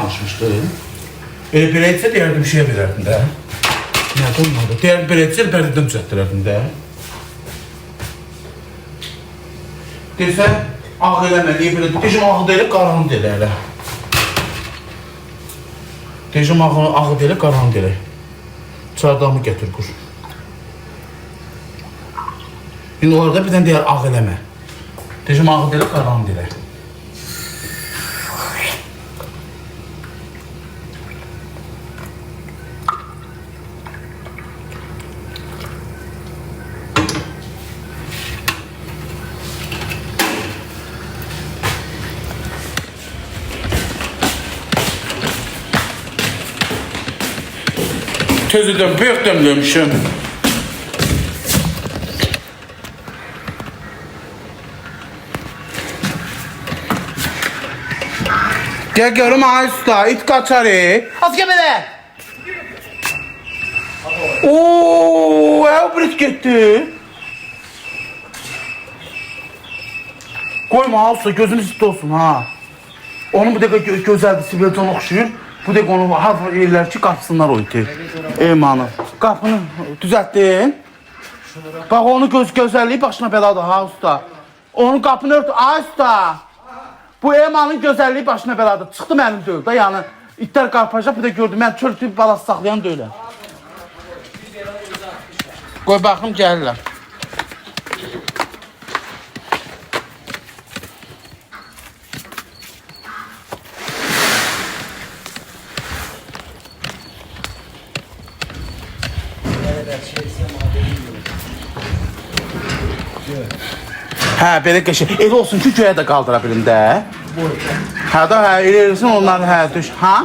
danışmışdı. Belə etsə deyərdi bir şey verərdin də. Nədə olmadı? Deyərdi belə etsə pərdədən düzəltdirərdin də. Deyirsən, ağ eləmə, deyə belə. Deyəcəm, ağ deyil, qaranı deyil elə. Deyəcəm, ağ deyil, qaranı deyil. Çardağımı gətir, qur. İndi onlarda birdən deyər, ağ eləmə. Deyəcəm, ağ deyil, qaranı deyil. Tezədən böyük dəmləmişəm. Gəl görüm ay usta, it qaçar Az gəl belə. Ooo, o brit getdi. Qoyma usta, gözünüz üstü olsun ha. Onun bu dəqiqə gözəldir, Sibelcan oxşuyur. Bu dəqiqə onu harf ellər ki, qapısınlar o iti. Eymanı. Qapını düzəltdin. Bax, onun gözəlliyi başına beladır ha usta. Onun qapını ört, ay usta. Bu Eymanın gözəlliyi başına beladır. Çıxdı mənim deyil da, yəni. İtlər qarpacaq, bir də gördüm, mən çöl tüb balası saxlayan deyiləm. Qoy baxım, gəlirlər. Hə, belə qəşəng. Elə olsun ki, göyə də qaldıra bilim də. Hə da, hə, elə eləsin onları, hə, düş. Ha?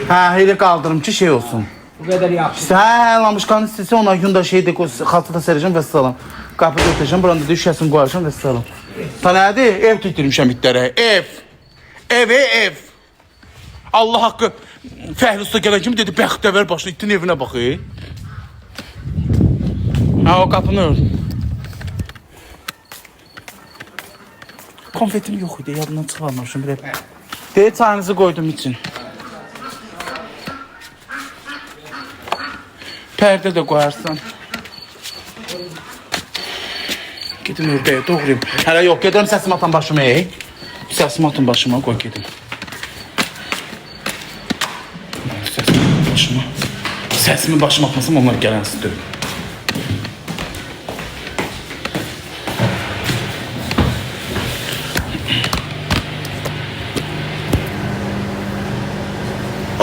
Hə, elə qaldırım ki, şey olsun. Bu qədər yaxşı. Hə, lamışqanı istəsə ona gün da şey də xalçada sərəcəm və salam. Qapı götürəcəm, buranda düşəsin, qoyacam və salam. Ta nədir? Ev tütürmüşəm itlərə. Ev. Allah haqqı, Fəhli usta gələn kimi dedi, bəxtəvər başına itin evinə baxı. Hə, o qapını ör. Konfetim yox idi, yadından çıxarmamışım. Deyir, çayınızı qoydum için. Pərdə də qoyarsan. Gedim ördəyə, doğrayım. Hələ yox, gedirəm səsimi atan başıma, Səsimi atın başıma, qoy gedim. Səsimi atın başıma. Səsimi başıma atmasam, onlar gələnsi döyüm.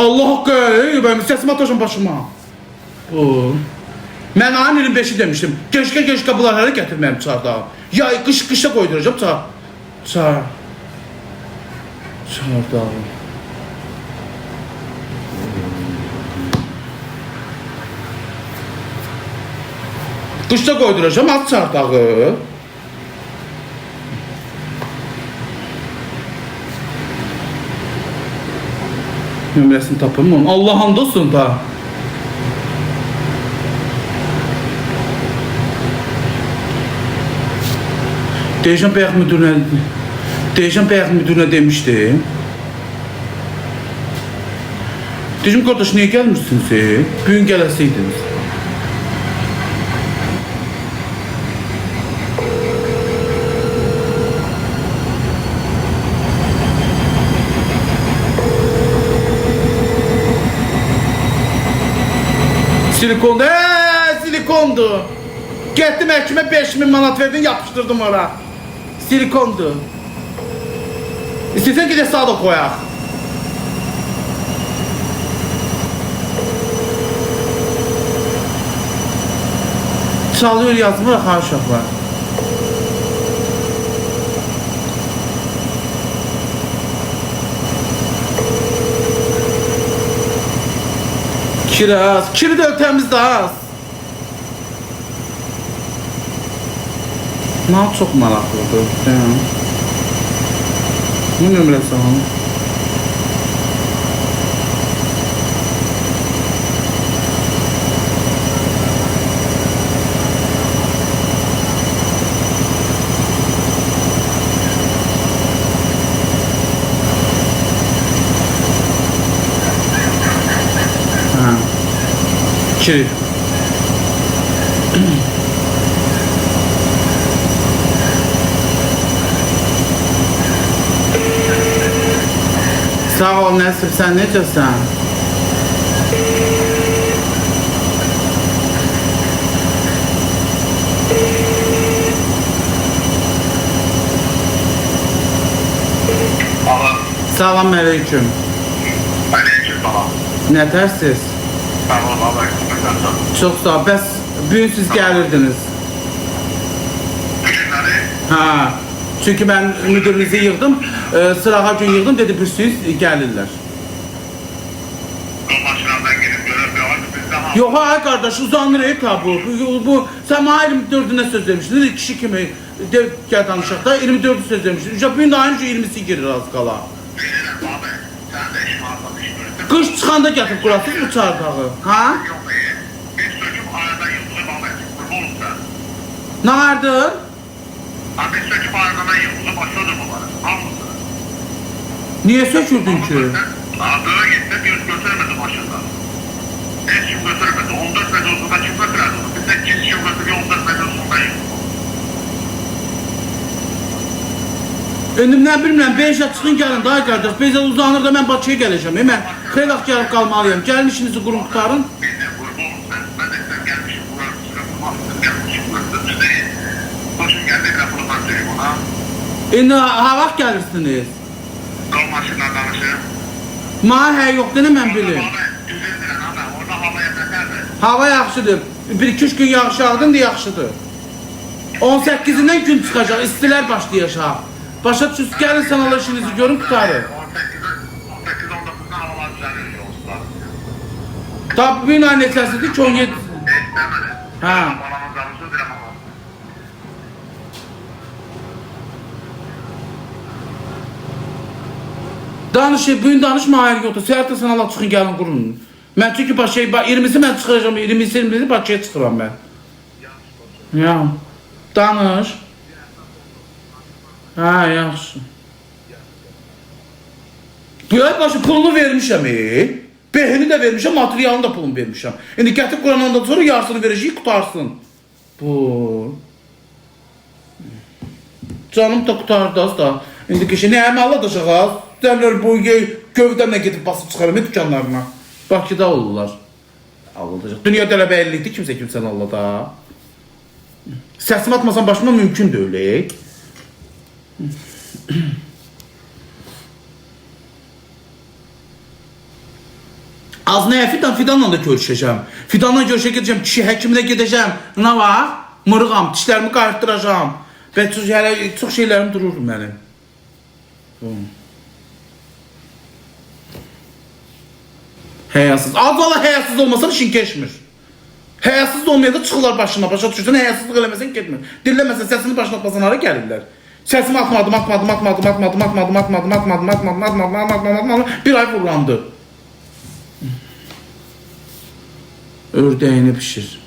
Allah haqqı, ben səsimi atacağım başıma. Mən ayın 25'i demiştim. Keşke bunlar hələ gətirməyəm çardağa. Ya qışda qoyduracağım çardağa. Qışda qoyduracağım az çardağı. Nömrəsini tapım onu. Allah hamd olsun da. Deyəcəm bəyək müdürünə demişdim. Deyəcəm qardaş, niyə gəlmişsiniz? Bugün gələsiydiniz. Silikondu, silikondu. Getdim həkimə 5000 manat verdin, yapışdırdım ora. Silikondu. İstəyirsən gedək sağa da qoyaq. Çalıyor yazmır ha uşaqlar. Kiri az. Kiri de ötəmizdə az. Mənə çox maraqlıdır. Bu nömrəsi hanım. İki. Sağ ol Nəsir, sən necəsən? Salam aleyküm. Aleyküm salam. Nə tərsiz? Salam aleyküm. Çox sağ ol. Bəs bugün siz gəlirdiniz. Bugünləri? Ha. Çünki mən müdürünüzü yığdım, sırağa gün yığdım, dedi bir siz gəlirlər. Maşınlardan gelip göremiyorlar. Biz daha... Yox, ay qardaş, uzanır bu. Sən mənə 24-ünə söz vermişdin, dedi kişi kimi gəl danışaq da 24-ü söz vermişdin. Bugün də aynı 20-si girir az qala. Bilirəm abi, sən də işin arasında iş görürsən. Qış çıxanda gətirib qurasız bu çardağı, ha? Yox, biz söküb aradan yıldırıb abi, kurba olun sən. Nə vardır? Abi biz söküb aradan yıldırıb aşağıdır bunları, almışsın. Niyə sökürdün ki? Böyle gitti, göz götürmedi maşında. Hiç kim götürmedi, 14 metre uzundan kim götürmedi onu? Biz de kim götürüyor 14 metre uzundan yıldırıb. İndi nə bilmirəm, 5 çıxın gəlin, daha qardaş, 5 uzanır da mən Bakıya gələcəm. Mən xeyli vaxt gəlib qalmalıyım. Gəlin işinizi qurun qutarın. Biz de kurba olun sen, ben de sen gelmişim, buraya süre kurmazsın, gelmişim, burası biz değil. Koşun geldik, kapılıdan söyleyeyim ona. İndi ha vaxt gəlirsiniz? Kol maşınlar danışır. Mənə yoxdur, nə mən bilim. Düzüldürən ana, orada havaya bəkərdir. Hava yaxşıdır. 1-2 gün yağış yağdın da yaxşıdır. 18-dən gün çıxacaq, istilər başlayacaq. Başa düşürsünüz, gəlin sən Allah işinizi görün qutarı. 18-19'dan havalar düzəlir yolsuzlar. Tabi bugün ay neçəsidir ki 17. İstemedi. Ha. Balamın canısı dirəm ama. Danışın, bugün danışma hayır yoxdur. Səhərdə sən Allah çıxın gəlin qurun. Mən çünki Bakıya, 20'si mən çıxıracam, 20'si Bakıya çıxıram mən. Ya, danış. Ha, yaxşı. Bu ay başı pulunu vermişəm, behini də vermişəm, materialını da pulunu vermişəm. İndi gətirib qurandan sonra yarısını verəcəyik, qutarsın. Bu. Canım da qutardı az da. İndi kişi nə əməli daşağız? Dəmlər bu gövdəmlə gedib basıb çıxarım dükkanlarına. Bakıda olurlar. Alınacaq. Dünyada elə bəllidir, kimsə kimsən Allah da. Səsimi atmasan başıma mümkün deyil. Az nəyə Fidanla da görüşəcəm. Fidanla görüşə gedəcəm, kişi həkiminə gedəcəm. Nə var? Mırığam, dişlərimi qarışdıracam. Və çox şeylərim durur mənim. Həyasız. Az valla həyasız olmasan işin keçmir. Həyasız olmayanda çıxırlar başına, başa düşürsən, həyasızlıq eləməsən getmir. Dinləməsən, səsini başına atmasan hara gəlirlər. Səsimi atmadım, bir ay vurlandı. Ördəyini pişir.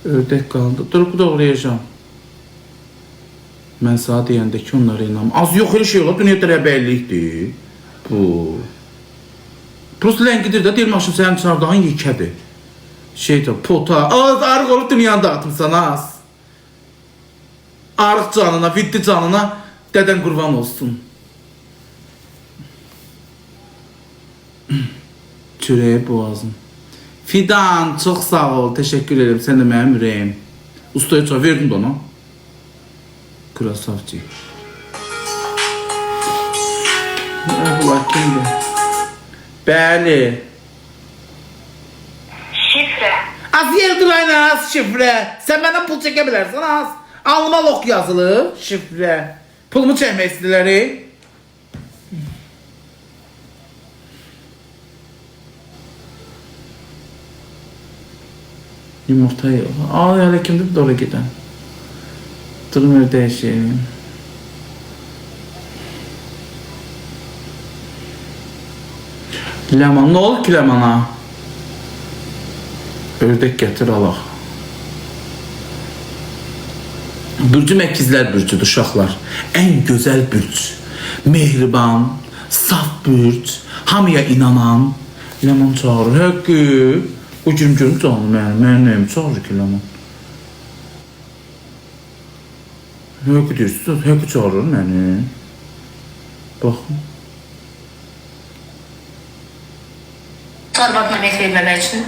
Ördək qaldı. Durub doğrayacağım. Mən sana deyəndə ki, onlara inanmam. Az yox elə şey olar, dünyada rəbəllikdir. Bu. Prost ləngidir də, deyil maşın sənin çardağın yekədir. Şeydir, pota. Az arıq olub dünyanı dağıtmışsan, az. Arıq canına, viddi canına dədən qurban olsun. Çörəyə boğazım. Fidan, çox sağ ol, teşekkür ederim. Sən də mənim ürəyim. Ustaya çay verdim də ona. Krasavcı. Bakayım da. Bəli. Şifre. Az yerdir aynen az şifre. Sən məndən pul çəkə bilərsən az. Alnıma lok yazılı şifre. Pulumu çəkmək istəyirlər. Yumurta yox. Al hələ kimdir bu doğru gedən? Durum öyle dəyişəyim. Ləman, nə olur ki ləmana? Ördək gətir alaq. Bürcüm əkizlər bürcüdür uşaqlar. Ən gözəl bürc. Mehriban, saf bürc, hamıya inanan, Lemon çağırır. Haqqı. O gürüm canım mənim nəyim çağırır ki lemon. Haqqı deyirsiniz, haqqı çağırır məni. Baxın. Sarmat yemek vermemek için.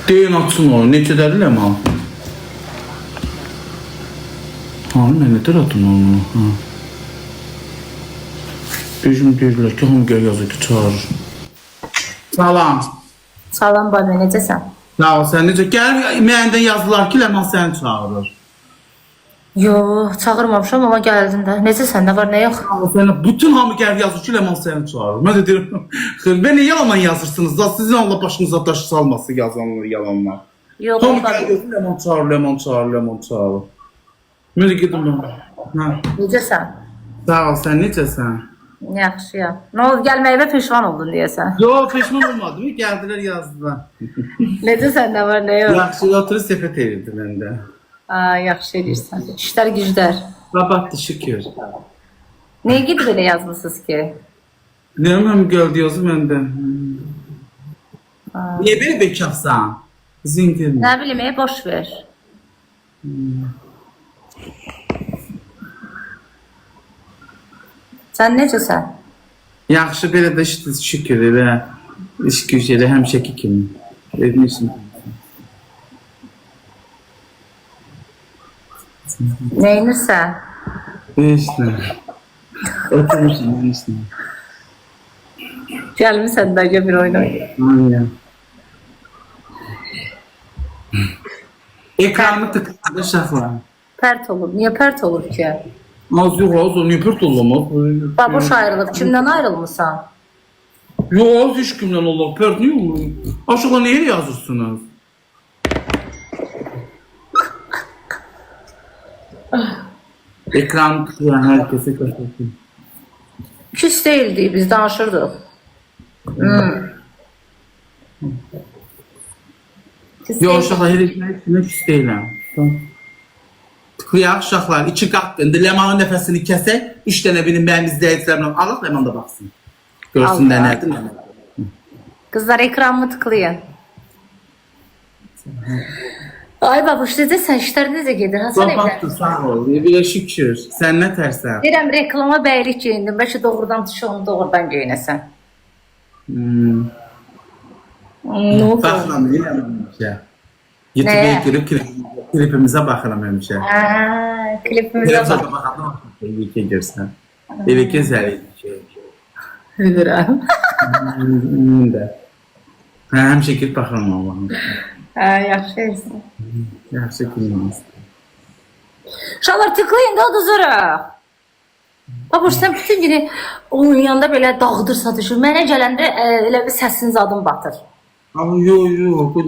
Deyin atsın onu. Neçədədir lemon? Hanım mən nedir atın onu? Ha. Bizim deyirlər ki, hamı gəl yazır ki, çağırır. Salam. Salam baba, necəsən? Sağ ol, sən necə? Gəl, məndən yazdılar ki, lemon səni çağırır. Yo, çağırmamışam ama geldin de. Necəsən, ne var ne yok? Sənə bütün hamı gəl yazır ki, lemon səni çağırır. Mən də deyirəm, mən niyə yalan yazırsınız da? Sizin Allah başınıza daş salması yazanlar, yalanlar. Yok, Hamı baba. gəl yazır, lemon çağırır, lemon çağırır, lemon çağırır. Mən də gedim mən. Hə. Necəsən? Sağ ol, sən necəsən? Yaxşıyam. Ne oldu, gəlməyimə pişman oldun deyəsən. Yo, peşman olmadım. Gəldilər, yazdılar. Necəsən, ne var ne yok? Yaxşı, oturub sepət edirdi məndə. Aa, yaxşı edirsən. İşlər güclər. Rabatdı, şükür. Niyə gidib elə yazmısınız ki? Nə mən gəldi yazı məndə. Niyə belə bekarsan? Zindir. Ne bileyim, boş ver. Sən necəsən? Yaxşı, belə də işte şükür elə. İş güc elə həmişəki kimi. Etmişim. Neyinirsən? İşte. Oturmuşum, işte. Gəlmisən də bir oyun oynayaq. Aynen. Ekranı tıkladı uşaqlar. Pərt olur. Niyə pərt olur ki? Az yox, az o, niyə pırt olamaz? Baboş ayrılıb. Kimdən ayrılmısan? Yox, az heç kimdən olur, pırt niyə olur? Aşağı nəyə yazırsınız? Ekran tıklayan herkese kapatın. Küs değildi, biz danışırdıq. Küs Yox, deyildi. uşaqlar, heç küs deyiləm. Tıklayaq uşaqlar, iki qatqındır. Lemanın nəfəsini kəsək, 3 dənə benim mənim izləyicilərimlə alaq, Leman da baxsın. Görsünlər Allah. nədir, nədir. Kızlar ekranımı tıklayın. Ay babuş dediysən, işlər necə gedir? Hasan Babatdır, evlər? sağ ol. Belə şükür. Sən nə tərsən? Deyirəm, reklama bəylik geyindim. Bəlkə doğrudan dışı onu doğrudan geyinəsən. Ne oldu? Baxıram, deyirəm həmişə. YouTube'a Nəyə? girib klipimizə baxıram həmişə. Klipimizə Klipimizə bak. baxıram, bir ki görsən. Elə gözəl idi ki. Bilirəm. Həmişə girib baxıram Allah'ım. Yaxşı etsin. Yaxşı günümüz. Uşaqlar tıklayın da uduzuraq. Babuş sən bütün günü onun yanında belə dağıdırsa düşür. Mənə gələndə elə bir səsin zadım batır. Ama yo, bu